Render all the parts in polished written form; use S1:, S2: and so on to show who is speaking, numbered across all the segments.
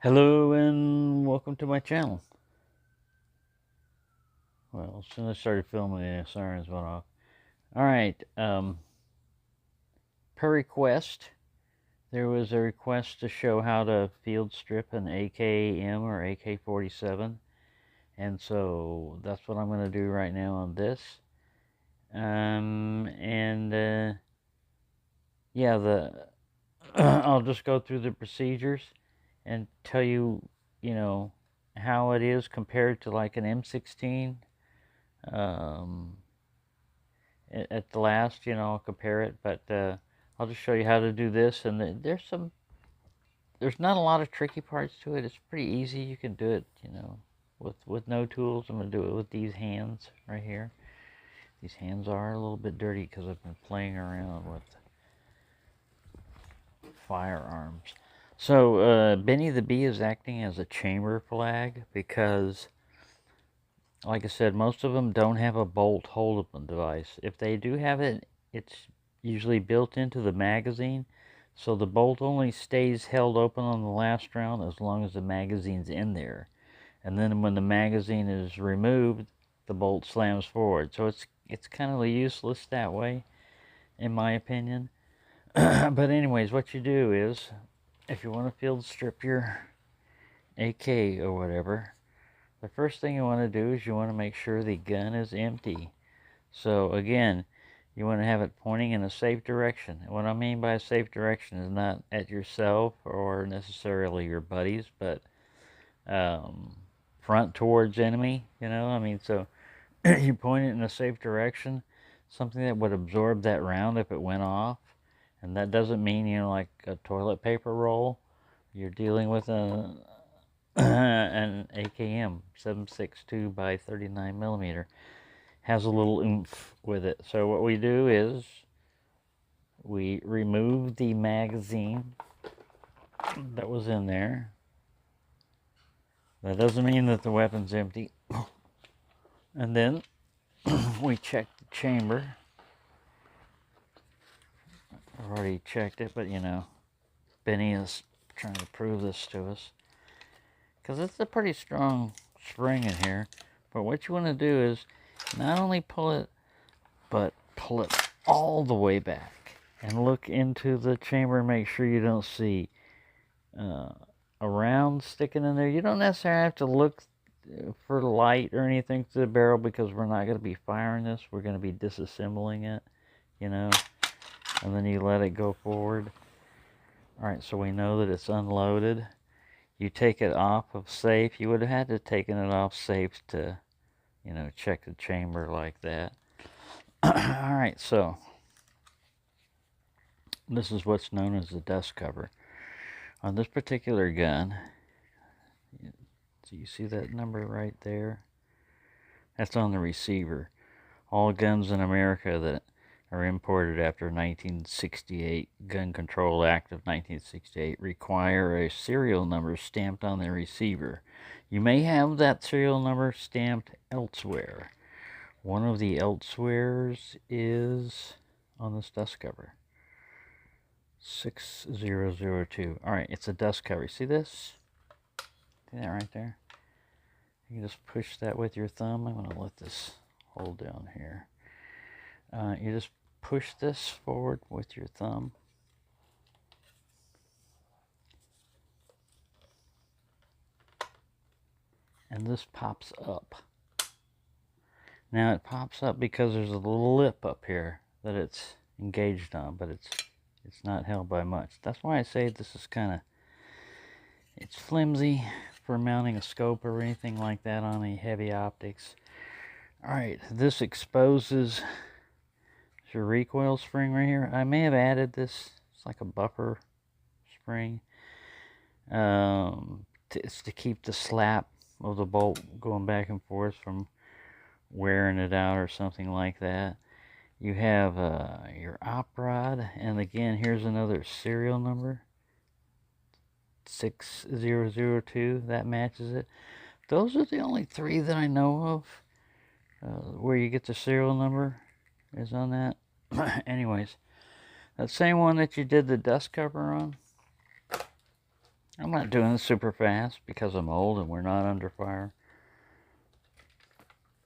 S1: Hello and welcome to my channel. Well, as soon as I started filming, the sirens went off. Alright, per request, there was a request to show how to field strip an AKM or AK-47. And so that's what I'm going to do right now on this. Yeah, I'll just go through the procedures and tell you, how it is compared to like an M16. At the last, I'll compare it, but I'll just show you how to do this. And there's not a lot of tricky parts to it. It's pretty easy. You can do it, with no tools. I'm gonna do it with these hands right here. These hands are a little bit dirty because I've been playing around with firearms. So Benny the Bee is acting as a chamber flag because, like I said, most of them don't have a bolt hold-up device. If they do have it, it's usually built into the magazine, so the bolt only stays held open on the last round as long as the magazine's in there. And then when the magazine is removed, the bolt slams forward. So it's kind of useless that way, in my opinion. But anyways, what you do is, if you want to field strip your AK or whatever, the first thing you want to do is you want to make sure the gun is empty. So again, you want to have it pointing in a safe direction. What I mean by a safe direction is not at yourself or necessarily your buddies, but front towards enemy, so you point it in a safe direction, something that would absorb that round if it went off. And that doesn't mean, like a toilet paper roll. You're dealing with an AKM 7.62 by 39 millimeter. Has a little oomph with it. So what we do is we remove the magazine that was in there. That doesn't mean that the weapon's empty. And then we check the chamber. I've already checked it, but Benny is trying to prove this to us, because it's a pretty strong spring in here. But what you want to do is not only pull it, but pull it all the way back and look into the chamber and make sure you don't see a round sticking in there. You don't necessarily have to look for light or anything to the barrel, because we're not going to be firing this. We're going to be disassembling it, and then you let it go forward. Alright, so we know that it's unloaded. You take it off of safe. You would have had to taken it off safe to, check the chamber like that. Alright, so this is what's known as the dust cover. On this particular gun, so you see that number right there? That's on the receiver. All guns in America that are imported after 1968, Gun Control Act of 1968, require a serial number stamped on the receiver. You may have that serial number stamped elsewhere. One of the elsewheres is on this dust cover. 6002. Alright, it's a dust cover. See this? See that right there? You can just push that with your thumb. I'm going to let this hold down here. You just push this forward with your thumb. And this pops up. Now it pops up because there's a little lip up here that it's engaged on, but it's not held by much. That's why I say this is it's flimsy for mounting a scope or anything like that on any heavy optics. Alright, this exposes your recoil spring right here. I may have added this. It's like a buffer spring. It's to keep the slap of the bolt going back and forth from wearing it out or something like that. You have your op rod, and again, here's another serial number, 6002. That matches it. Those are the only three that I know of where you get the serial number is on that. Anyways, that same one that you did the dust cover on, I'm not doing this super fast because I'm old and we're not under fire.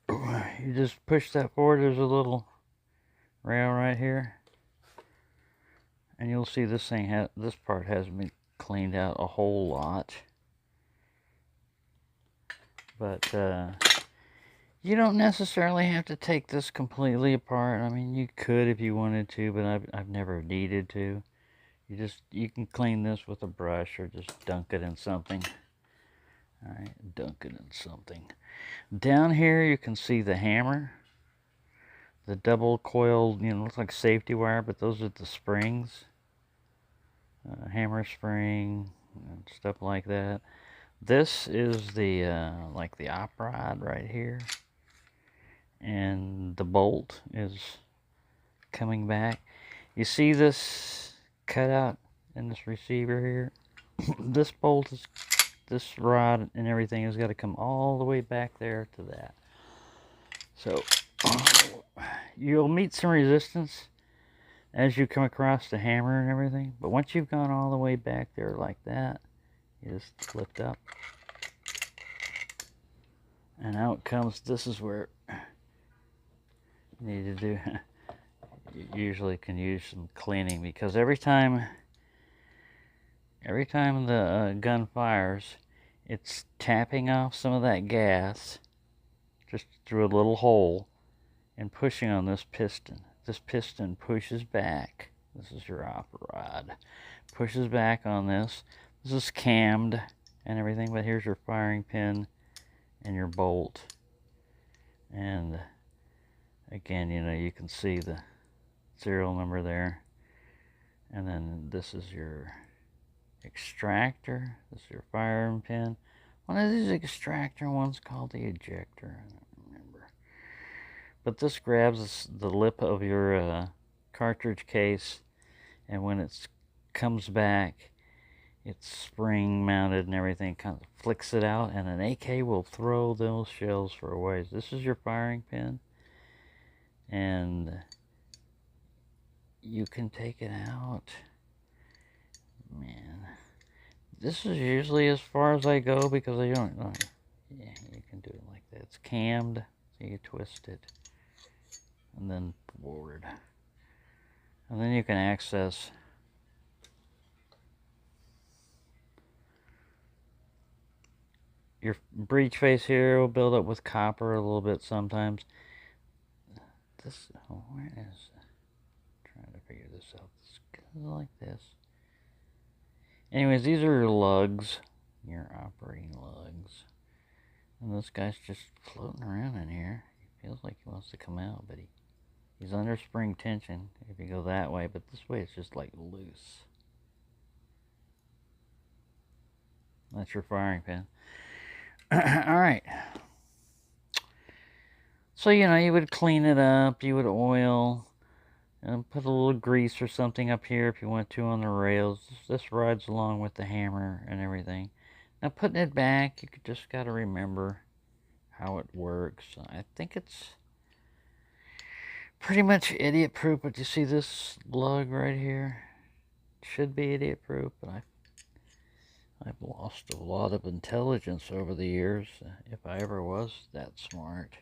S1: You just push that forward. There's a little rail right here, and you'll see this thing this part hasn't been cleaned out a whole lot, but you don't necessarily have to take this completely apart. I mean, you could if you wanted to, but I've never needed to. You can clean this with a brush or just dunk it in something. All right, dunk it in something. Down here you can see the hammer, the double coiled, looks like safety wire, but those are the springs. Hammer spring and stuff like that. This is the like the op rod right here, and the bolt is coming back. You see this cutout in this receiver here? This bolt is, this rod and everything has got to come all the way back there to that. So you'll meet some resistance as you come across the hammer and everything, but once you've gone all the way back there like that, you just lift up, and out comes. This is where you need to do. You usually can use some cleaning, because every time the gun fires, it's tapping off some of that gas just through a little hole and pushing on this piston. This piston pushes back. This is your op rod. Pushes back on this. This is cammed and everything, but here's your firing pin and your bolt. And again, you can see the serial number there. And then this is your extractor. This is your firing pin. One of these extractor ones called the ejector. I don't remember. But this grabs the lip of your cartridge case, and when it comes back, it's spring mounted and everything, kind of flicks it out, and an AK will throw those shells for a ways. This is your firing pin, and you can take it out. Man, this is usually as far as I go, because I don't know. Yeah, you can do it like that. It's cammed, so you twist it and then forward, and then you can access your breech face here. Will build up with copper a little bit sometimes. This, where is it? Trying to figure this out. It's like this. Anyways, these are your lugs, your operating lugs. And this guy's just floating around in here. He feels like he wants to come out, but he's under spring tension if you go that way, but this way it's just like loose. That's your firing pin. Alright. So, you would clean it up, you would oil, and put a little grease or something up here if you want to on the rails. This rides along with the hammer and everything. Now, putting it back, you just got to remember how it works. I think it's pretty much idiot proof, but you see this lug right here? It should be idiot proof, but I've lost a lot of intelligence over the years, if I ever was that smart.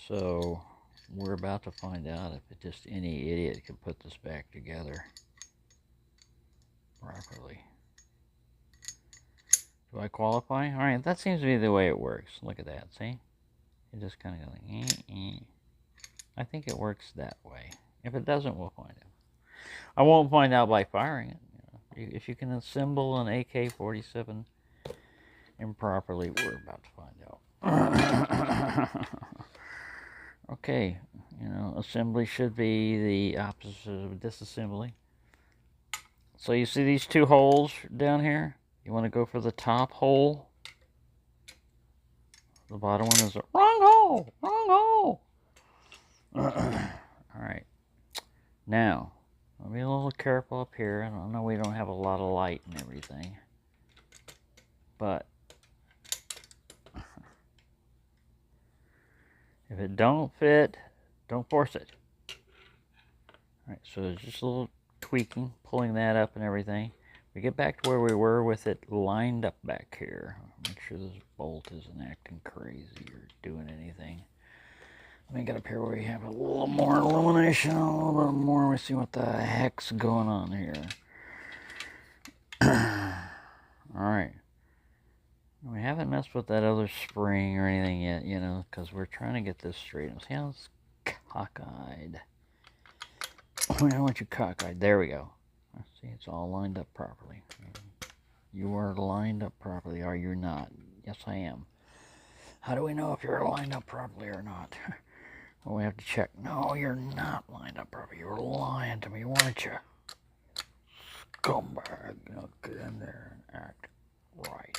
S1: So we're about to find out if just any idiot can put this back together properly. Do I qualify? All right, that seems to be the way it works. Look at that, see? It just kind of goes like, I think it works that way. If it doesn't, we'll find out. I won't find out by firing it. If you can assemble an AK-47 improperly, we're about to find out. Okay, assembly should be the opposite of disassembly. So you see these two holes down here? You want to go for the top hole. The bottom one is a wrong hole, wrong hole. All right. Now, I'll be a little careful up here. I know we don't have a lot of light and everything, but if it don't fit, don't force it. All right, so there's just a little tweaking, pulling that up and everything. We get back to where we were with it lined up back here. Make sure this bolt isn't acting crazy or doing anything. Let me get up here where we have a little more illumination, a little bit more. We see what the heck's going on here. Alright. We haven't messed with that other spring or anything yet, you know, because we're trying to get this straight. See how it's cockeyed. I want you cockeyed. There we go. See, it's all lined up properly. You are lined up properly, are you not? Yes, I am. How do we know if you're lined up properly or not? Well, we have to check. No, you're not lined up properly. You were lying to me, weren't you? Scumbag. Now get in there and act right.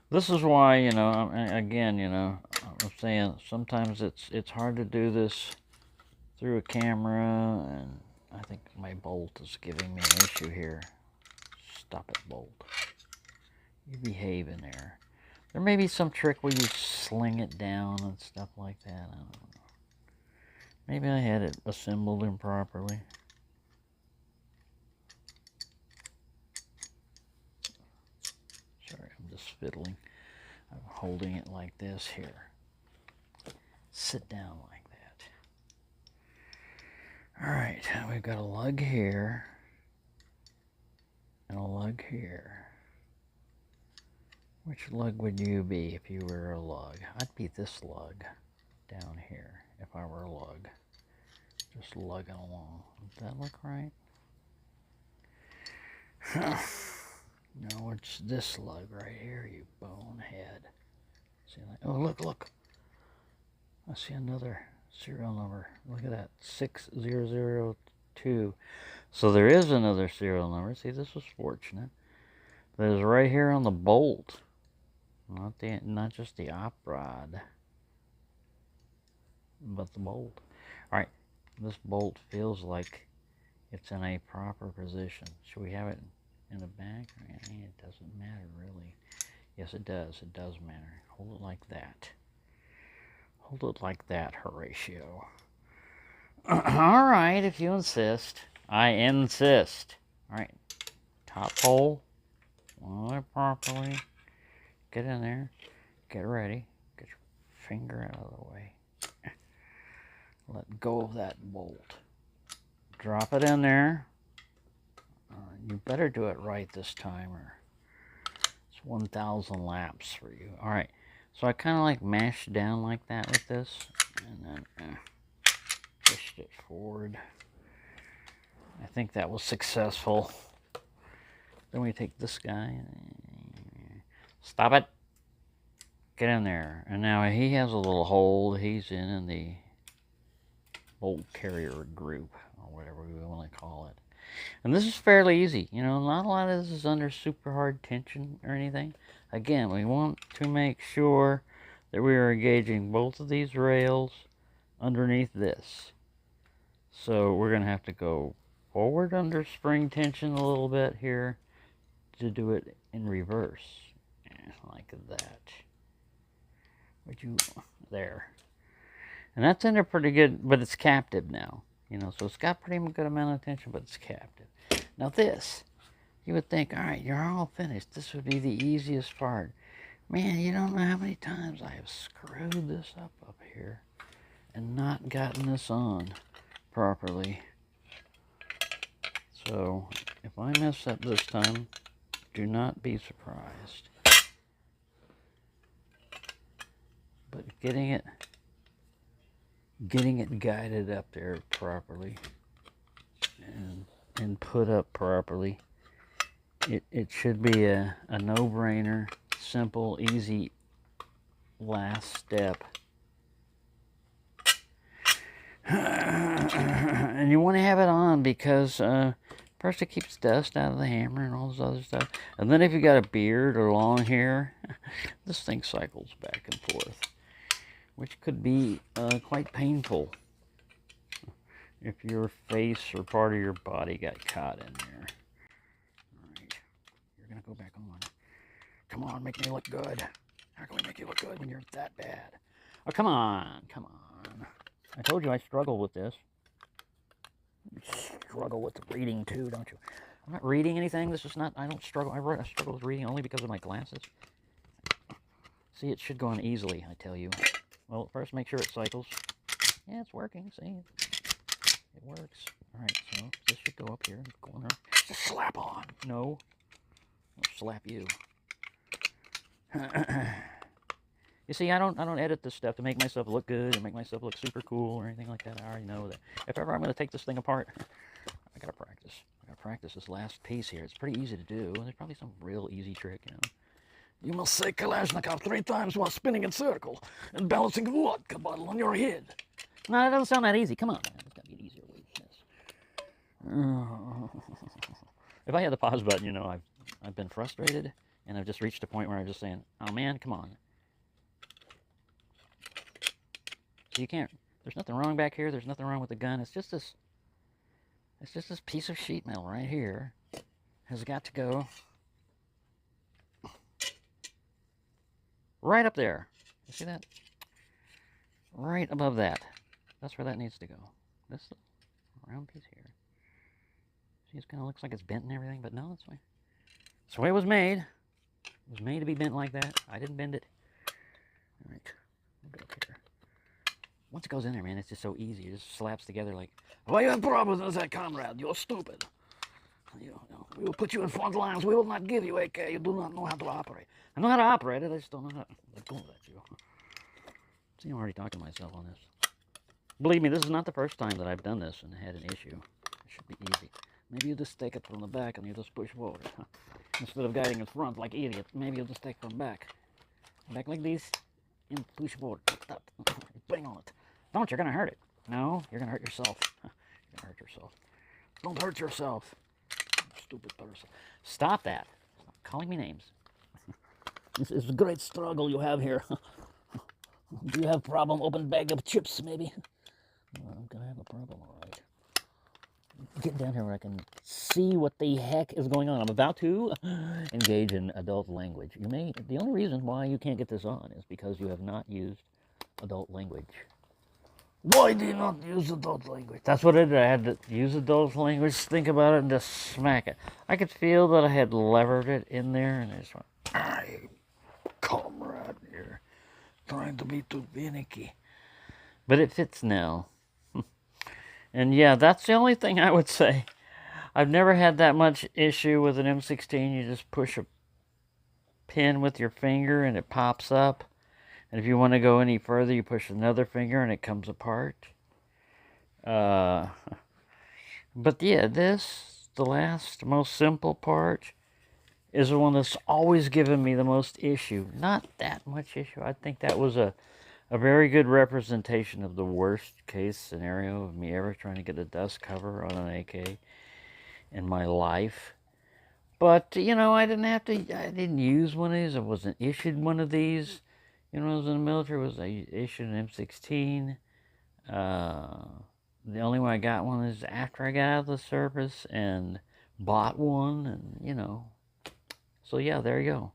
S1: This is why, you know, again, you know, I'm saying sometimes it's hard to do this through a camera, and I think my bolt is giving me an issue here. Stop it, bolt. You behave in there. There may be some trick where you sling it down and stuff like that. I don't know. Maybe I had it assembled improperly. Sorry, I'm just fiddling. I'm holding it like this here. Sit down like that. Alright, we've got a lug here and a lug here. Which lug would you be if you were a lug? I'd be this lug down here if I were a lug. Just lugging along. Does that look right? No, it's this lug right here, you bonehead. See that? Oh, look. I see another serial number. Look at that. 6002. So there is another serial number. See, this was fortunate. That is right here on the bolt. Not just the op rod, but the bolt. All right, this bolt feels like it's in a proper position. Should we have it in the back? It doesn't matter really. Yes, it does. It does matter. Hold it like that. Hold it like that, Horatio. All right, if you insist. I insist. All right, top hole. Hold it properly. Get in there. Get ready. Get your finger out of the way. Let go of that bolt. Drop it in there. You better do it right this time, or it's 1,000 laps for you. All right. So I kind of like mashed down like that with this, and then pushed it forward. I think that was successful. Then we take this guy. Stop it. Get in there. And now he has a little hole he's in the bolt carrier group, or whatever we want to call it. And this is fairly easy. You know, not a lot of this is under super hard tension or anything. Again, we want to make sure that we are engaging both of these rails underneath this. So we're going to have to go forward under spring tension a little bit here to do it in reverse. Like that. There. And that's in there pretty good, but it's captive now. You know, so it's got pretty good amount of tension, but it's captive. Now this, you would think, all right, you're all finished. This would be the easiest part. Man, you don't know how many times I have screwed this up here and not gotten this on properly. So if I mess up this time, do not be surprised. But getting it guided up there properly and put up properly, it should be a no-brainer, simple, easy last step. And you want to have it on because first it keeps dust out of the hammer and all this other stuff. And then if you got a beard or long hair, this thing cycles back and forth, which could be quite painful if your face or part of your body got caught in there. All right, you're going to go back on. Come on, make me look good. How can we make you look good when you're that bad? Oh, come on, come on. I told you I struggle with this. struggle with reading too, don't you? I'm not reading anything. This is not, I don't struggle. I struggle with reading only because of my glasses. See, it should go on easily, I tell you. Well, first make sure it cycles. Yeah, it's working, see? It works. Alright, so this should go up here in the corner. Just slap on. No. I'll slap you. You see, I don't edit this stuff to make myself look good or make myself look super cool or anything like that. I already know that if ever I'm going to take this thing apart, I gotta practice. I gotta practice this last piece here. It's pretty easy to do, and there's probably some real easy trick, you know. You must say Kalashnikov 3 times while spinning in circle and balancing a vodka bottle on your head. No, that doesn't sound that easy. Come on, man. There's gotta be an easier way than this. If I had the pause button, you know, I've been frustrated, and I've just reached a point where I'm just saying, oh man, come on. So you can't, there's nothing wrong back here. There's nothing wrong with the gun. It's just this piece of sheet metal right here has got to go right up there. You see that? Right above that. That's where that needs to go. This round piece here. See, it kind of looks like it's bent and everything, but no, that's the way it was made. It was made to be bent like that. I didn't bend it. All right, we'll go up here. Once it goes in there, man, it's just so easy. It just slaps together like, why you have problems with that, comrade? You're stupid. We will put you in front lines. We will not give you AK. You do not know how to operate. I know how to operate it. I just don't know how to go at you. See, I'm already talking to myself on this. Believe me, this is not the first time that I've done this and had an issue. It should be easy. Maybe you just take it from the back and you just push forward. Instead of guiding in front like idiots, maybe you'll just take it from back. Back like this and push forward. Bang on it. Don't, you're going to hurt it. No, you're going to hurt yourself. You're going to hurt yourself. Don't hurt yourself. Stupid person. Stop that. Stop calling me names. This is a great struggle you have here. Do you have a problem? Open bag of chips, maybe? I'm going to have a problem, all right. Get down here where I can see what the heck is going on. I'm about to engage in adult language. The only reason why you can't get this on is because you have not used adult language. Why do you not use adult language? That's what it is. I had to use adult language, think about it, and just smack it. I could feel that I had levered it in there, and I just went, "Hey, comrade, you're trying to be too finicky." But it fits now. And yeah, that's the only thing I would say. I've never had that much issue with an M16. You just push a pin with your finger, and it pops up. And if you want to go any further, you push another finger and it comes apart. But yeah, the last, most simple part is the one that's always given me the most issue. Not that much issue. I think that was a very good representation of the worst case scenario of me ever trying to get a dust cover on an AK in my life. But, you know, I didn't use one of these. I wasn't issued one of these. You know, when I was in the military, I issued an M16. The only way I got one is after I got out of the service and bought one, and, you know. So, yeah, there you go.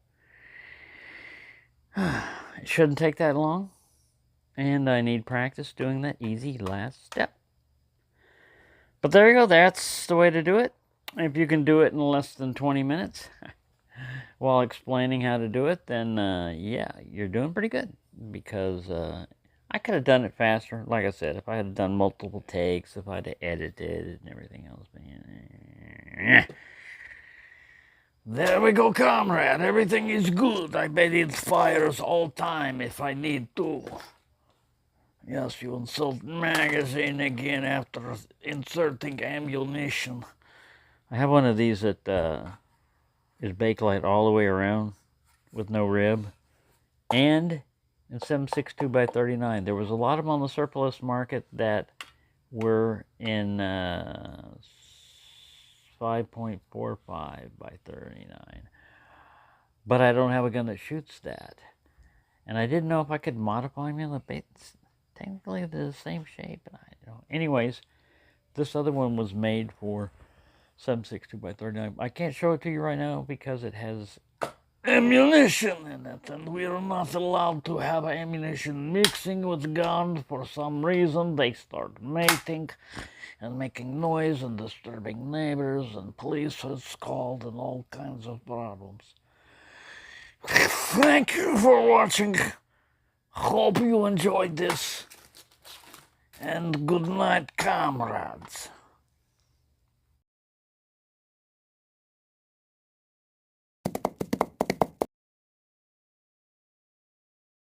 S1: It shouldn't take that long, and I need practice doing that easy last step. But there you go. That's the way to do it. If you can do it in less than 20 minutes while explaining how to do it, then yeah, you're doing pretty good. Because I could have done it faster. Like I said, if I had done multiple takes, if I had edited it and everything else. But, yeah. There we go, comrade. Everything is good. I bet it fires all time if I need to. Yes, you insult magazine again after inserting ammunition. I have one of these that is bakelite all the way around with no rib. And in 7.62x39. There was a lot of them on the surplus market that were in 5.45x39. But I don't have a gun that shoots that. And I didn't know if I could modify them. It's technically they're the same shape. And I don't know. Anyways, this other one was made for 7.62x39. I can't show it to you right now because it has ammunition in it, and we are not allowed to have ammunition mixing with guns. For some reason, they start mating and making noise and disturbing neighbors, and police is called, and all kinds of problems. Thank you for watching. Hope you enjoyed this. And good night, comrades.